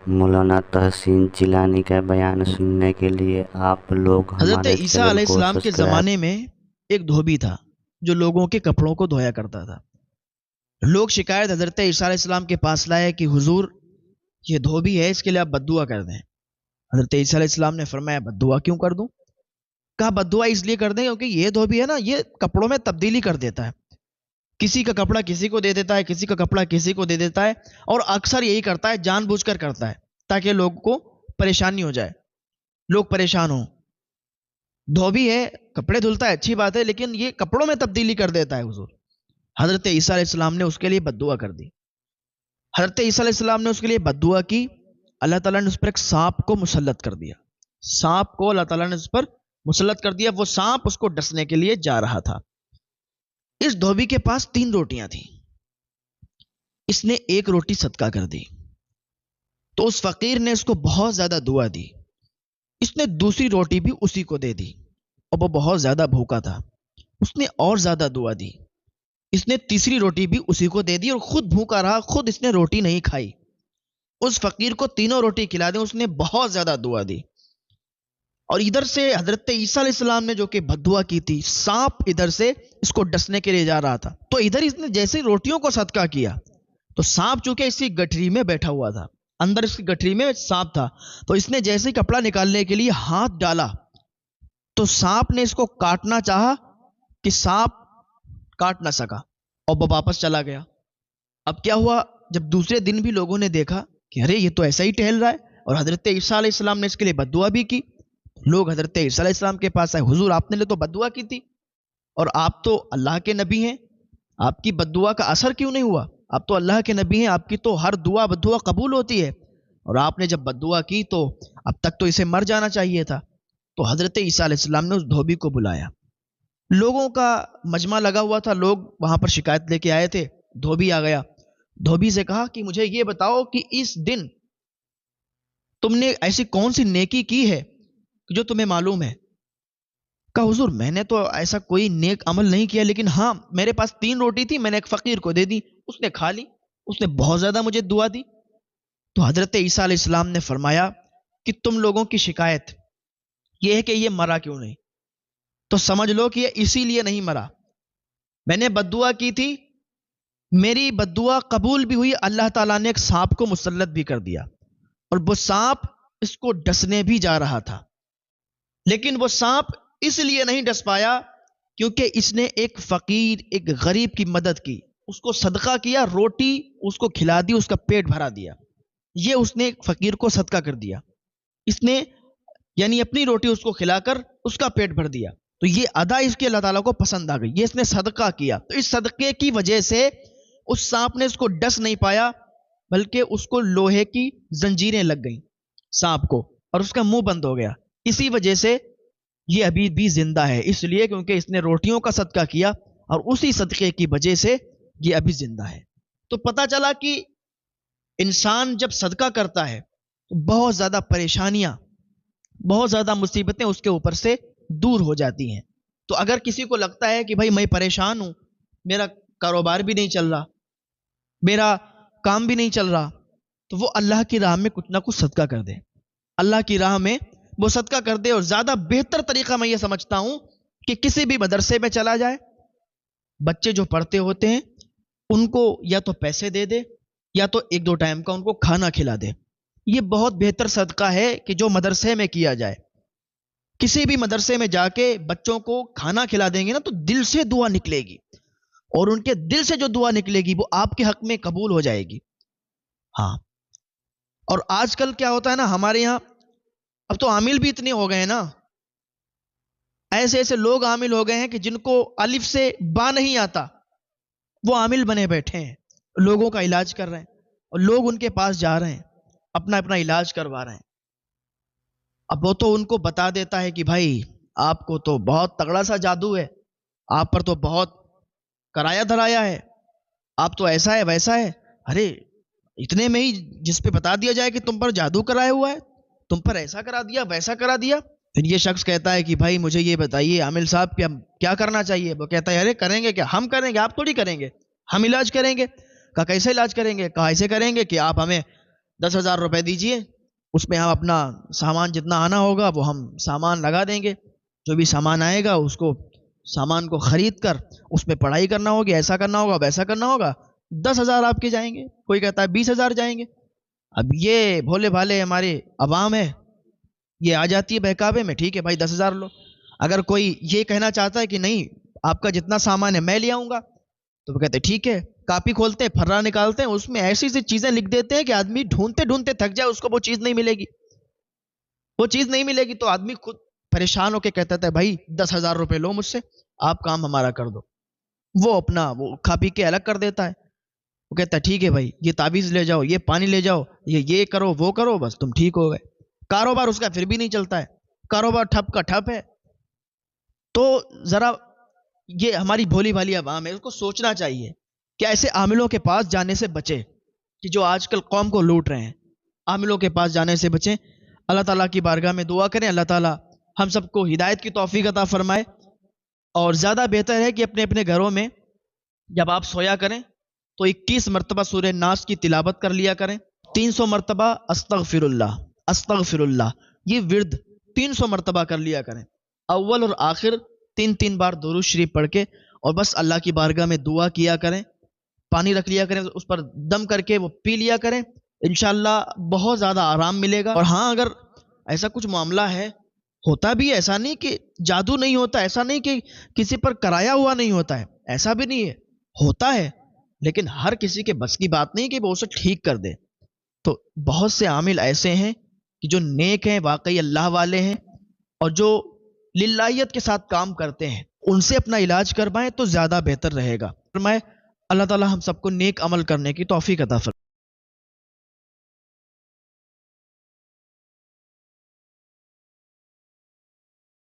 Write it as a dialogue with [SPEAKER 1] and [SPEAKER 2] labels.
[SPEAKER 1] مولانا تحسین چیلانی کا بیان سننے کے لیے آپ لوگ
[SPEAKER 2] حضرت
[SPEAKER 1] ہمارے
[SPEAKER 2] عیسیٰ
[SPEAKER 1] چینل
[SPEAKER 2] علیہ
[SPEAKER 1] کو
[SPEAKER 2] السلام کے
[SPEAKER 1] سبسکرائب
[SPEAKER 2] زمانے میں ایک دھوبی تھا جو لوگوں کے کپڑوں کو دھویا کرتا تھا۔ لوگ شکایت حضرت عیسیٰ علیہ السلام کے پاس لائے کہ حضور یہ دھوبی ہے، اس کے لیے آپ بد دعا کر دیں۔ حضرت عیسیٰ علیہ السلام نے فرمایا بد دعا کیوں کر دوں؟ کہا بد دعا اس لیے کر دیں کیونکہ یہ دھوبی ہے نا، یہ کپڑوں میں تبدیلی کر دیتا ہے، کسی کا کپڑا کسی کو دے دیتا ہے، کسی کا کپڑا کسی کو دے دیتا ہے، اور اکثر یہی کرتا ہے، جان بوجھ کر کرتا ہے تاکہ لوگوں کو پریشانی ہو جائے، لوگ پریشان ہوں۔ دھوبی ہے، کپڑے دھلتا ہے، اچھی بات ہے، لیکن یہ کپڑوں میں تبدیلی کر دیتا ہے حضور۔ حضرت عیسیٰ علیہ السلام نے اس کے لیے بد دعا کر دی۔ حضرت عیسیٰ علیہ السلام نے اس کے لیے بد دعا کی، اللہ تعالیٰ نے اس پر ایک سانپ کو مسلط کر دیا۔ سانپ کو اللہ تعالیٰ نے اس پر مسلط کر دیا، وہ سانپ اس کو ڈسنے کے لیے جا رہا تھا۔ اس دھوبی کے پاس 3 روٹیاں تھیں، اس نے ایک روٹی صدقہ کر دی، تو اس فقیر نے اس کو بہت زیادہ دعا دی، اس نے دوسری روٹی بھی اسی کو دے دی، اور وہ بہت زیادہ بھوکا تھا، اس نے اور زیادہ دعا دی، اس نے تیسری روٹی بھی اسی کو دے دی، اور خود بھوکا رہا، خود اس نے روٹی نہیں کھائی۔ اس فقیر کو تینوں روٹی کھلا دیں، اس نے بہت زیادہ دعا دی۔ اور ادھر سے حضرت عیسیٰ علیہ السلام نے جو کہ بد دعا کی تھی، سانپ ادھر سے اس کو ڈسنے کے لیے جا رہا تھا، تو ادھر اس نے جیسے روٹیوں کو صدقہ کیا تو سانپ چونکہ اس کی گٹھری میں بیٹھا ہوا تھا، اندر اس کی گٹھری میں سانپ تھا، تو اس نے جیسے کپڑا نکالنے کے لیے ہاتھ ڈالا تو سانپ نے اس کو کاٹنا چاہا کہ سانپ کاٹ نہ سکا، اور وہ واپس چلا گیا۔ اب کیا ہوا، جب دوسرے دن بھی لوگوں نے دیکھا کہ ارے یہ تو ایسا ہی ٹہل رہا ہے، اور حضرت عیسیٰ علیہ السلام نے اس کے لیے بد دعا بھی کی، لوگ حضرت عیسیٰ علیہ السلام کے پاس آئے، حضور آپ نے تو بد دعا کی تھی، اور آپ تو اللہ کے نبی ہیں، آپ کی بد دعا کا اثر کیوں نہیں ہوا؟ آپ تو اللہ کے نبی ہیں، آپ کی تو ہر دعا بد دعا قبول ہوتی ہے، اور آپ نے جب بد دعا کی تو اب تک تو اسے مر جانا چاہیے تھا۔ تو حضرت عیسیٰ علیہ السلام نے اس دھوبی کو بلایا، لوگوں کا مجمع لگا ہوا تھا، لوگ وہاں پر شکایت لے کے آئے تھے، دھوبی آ گیا، دھوبی سے کہا کہ مجھے یہ بتاؤ کہ اس دن تم نے ایسی کون سی نیکی کی ہے جو تمہیں معلوم ہے؟ کہا حضور میں نے تو ایسا کوئی نیک عمل نہیں کیا، لیکن ہاں میرے پاس 3 روٹی تھی، میں نے ایک فقیر کو دے دی، اس نے کھا لی، اس نے بہت زیادہ مجھے دعا دی۔ تو حضرت عیسیٰ علیہ السلام نے فرمایا کہ تم لوگوں کی شکایت یہ ہے کہ یہ مرا کیوں نہیں، تو سمجھ لو کہ یہ اسی لیے نہیں مرا، میں نے بد دعا کی تھی، میری بد دعا قبول بھی ہوئی، اللہ تعالیٰ نے ایک سانپ کو مسلط بھی کر دیا، اور وہ سانپ اس کو ڈسنے بھی جا رہا تھا، لیکن وہ سانپ اس لیے نہیں ڈس پایا کیونکہ اس نے ایک فقیر، ایک غریب کی مدد کی، اس کو صدقہ کیا، روٹی اس کو کھلا دی، اس کا پیٹ بھرا دیا، یہ اس نے ایک فقیر کو صدقہ کر دیا، اس نے یعنی اپنی روٹی اس کو کھلا کر اس کا پیٹ بھر دیا، تو یہ ادا اس کے اللہ تعالیٰ کو پسند آ گئی، یہ اس نے صدقہ کیا، تو اس صدقے کی وجہ سے اس سانپ نے اس کو ڈس نہیں پایا، بلکہ اس کو لوہے کی زنجیریں لگ گئیں سانپ کو، اور اس کا منہ بند ہو گیا، اسی وجہ سے یہ ابھی بھی زندہ ہے، اس لیے کیونکہ اس نے روٹیوں کا صدقہ کیا، اور اسی صدقے کی وجہ سے یہ ابھی زندہ ہے۔ تو پتہ چلا کہ انسان جب صدقہ کرتا ہے تو بہت زیادہ پریشانیاں، بہت زیادہ مصیبتیں اس کے اوپر سے دور ہو جاتی ہیں۔ تو اگر کسی کو لگتا ہے کہ بھائی میں پریشان ہوں، میرا کاروبار بھی نہیں چل رہا، میرا کام بھی نہیں چل رہا، تو وہ اللہ کی راہ میں کچھ نہ کچھ صدقہ کر دے، اللہ کی راہ میں وہ صدقہ کر دے، اور زیادہ بہتر طریقہ میں یہ سمجھتا ہوں کہ کسی بھی مدرسے میں چلا جائے، بچے جو پڑھتے ہوتے ہیں ان کو یا تو پیسے دے دے، یا تو 1-2 ٹائم کا ان کو کھانا کھلا دے، یہ بہت بہتر صدقہ ہے کہ جو مدرسے میں کیا جائے۔ کسی بھی مدرسے میں جا کے بچوں کو کھانا کھلا دیں گے نا تو دل سے دعا نکلے گی، اور ان کے دل سے جو دعا نکلے گی وہ آپ کے حق میں قبول ہو جائے گی۔ ہاں، اور آج کل کیا ہوتا ہے نا، ہمارے یہاں اب تو عامل بھی اتنے ہو گئے ہیں نا، ایسے ایسے لوگ عامل ہو گئے ہیں کہ جن کو الف سے با نہیں آتا، وہ عامل بنے بیٹھے ہیں، لوگوں کا علاج کر رہے ہیں، اور لوگ ان کے پاس جا رہے ہیں، اپنا اپنا علاج کروا رہے ہیں۔ اب وہ تو ان کو بتا دیتا ہے کہ بھائی آپ کو تو بہت تگڑا سا جادو ہے، آپ پر تو بہت کرایا دھرایا ہے، آپ تو ایسا ہے ویسا ہے، ارے اتنے میں ہی جس پہ بتا دیا جائے کہ تم پر جادو کرایا ہوا ہے، تم پر ایسا کرا دیا ویسا کرا دیا، پھر یہ شخص کہتا ہے کہ بھائی مجھے یہ بتائیے عامل صاحب کیا کرنا چاہیے؟ وہ کہتا ہے ارے کریں گے کیا، ہم کریں گے، آپ تھوڑی کریں گے، ہم علاج کریں گے۔ کہا کیسے علاج کریں گے؟ کہا ایسے کریں گے کہ آپ ہمیں 10,000 روپے دیجئے، اس میں ہم اپنا سامان جتنا آنا ہوگا وہ ہم سامان لگا دیں گے، جو بھی سامان آئے گا اس کو سامان کو خرید کر اس میں پڑھائی کرنا ہوگی، ایسا کرنا ہوگا ویسا کرنا ہوگا، 10,000 آپ کے جائیں گے، کوئی کہتا ہے 20,000 جائیں گے۔ اب یہ بھولے بھالے ہمارے عوام ہے، یہ آ جاتی ہے بہکاوے میں، ٹھیک ہے بھائی 10,000 لو۔ اگر کوئی یہ کہنا چاہتا ہے کہ نہیں آپ کا جتنا سامان ہے میں لے آؤں گا، تو وہ کہتے ہیں ٹھیک ہے، کاپی کھولتے ہیں، پھرا نکالتے ہیں، اس میں ایسی ایسی چیزیں لکھ دیتے ہیں کہ آدمی ڈھونڈتے ڈھونڈتے تھک جائے، اس کو وہ چیز نہیں ملے گی، وہ چیز نہیں ملے گی، تو آدمی خود پریشان ہو کے کہتا ہے بھائی 10,000 روپے لو مجھ سے، آپ کام ہمارا کر دو۔ وہ اپنا وہ کھا پی کے الگ کر دیتا ہے، وہ کہتا ہے ٹھیک ہے بھائی یہ تعویذ لے جاؤ، یہ پانی لے جاؤ، یہ کرو وہ کرو، بس تم ٹھیک ہو گئے۔ کاروبار اس کا پھر بھی نہیں چلتا ہے، کاروبار ٹھپ کا ٹھپ ہے۔ تو ذرا یہ ہماری بھولی بھالی عوام ہے، اس کو سوچنا چاہیے کہ ایسے عاملوں کے پاس جانے سے بچے کہ جو آج کل قوم کو لوٹ رہے ہیں، عاملوں کے پاس جانے سے بچیں۔ اللہ تعالیٰ کی بارگاہ میں دعا کریں، اللہ تعالیٰ ہم سب کو ہدایت کی توفیق عطا فرمائے، اور زیادہ بہتر ہے کہ اپنے اپنے گھروں میں جب آپ سویا کریں تو 21 مرتبہ سورہ ناس کی تلاوت کر لیا کریں، 300 مرتبہ استغفر اللہ، استغفر اللہ، یہ ورد 300 مرتبہ کر لیا کریں، اول اور آخر 3 بار درود شریف پڑھ کے، اور بس اللہ کی بارگاہ میں دعا کیا کریں، پانی رکھ لیا کریں، اس پر دم کر کے وہ پی لیا کریں، انشاءاللہ بہت زیادہ آرام ملے گا۔ اور ہاں اگر ایسا کچھ معاملہ ہے، ہوتا بھی ایسا نہیں کہ جادو نہیں ہوتا، ایسا نہیں کہ کسی پر کرایا ہوا نہیں ہوتا ہے، ایسا بھی نہیں ہے، ہوتا ہے، لیکن ہر کسی کے بس کی بات نہیں کہ وہ اسے ٹھیک کر دے۔ تو بہت سے عامل ایسے ہیں کہ جو نیک ہیں، واقعی اللہ والے ہیں، اور جو للہیت کے ساتھ کام کرتے ہیں، ان سے اپنا علاج کروائیں تو زیادہ بہتر رہے گا۔ فرمائے اللہ تعالی ہم سب کو نیک عمل کرنے کی توفیق عطا فرمائے۔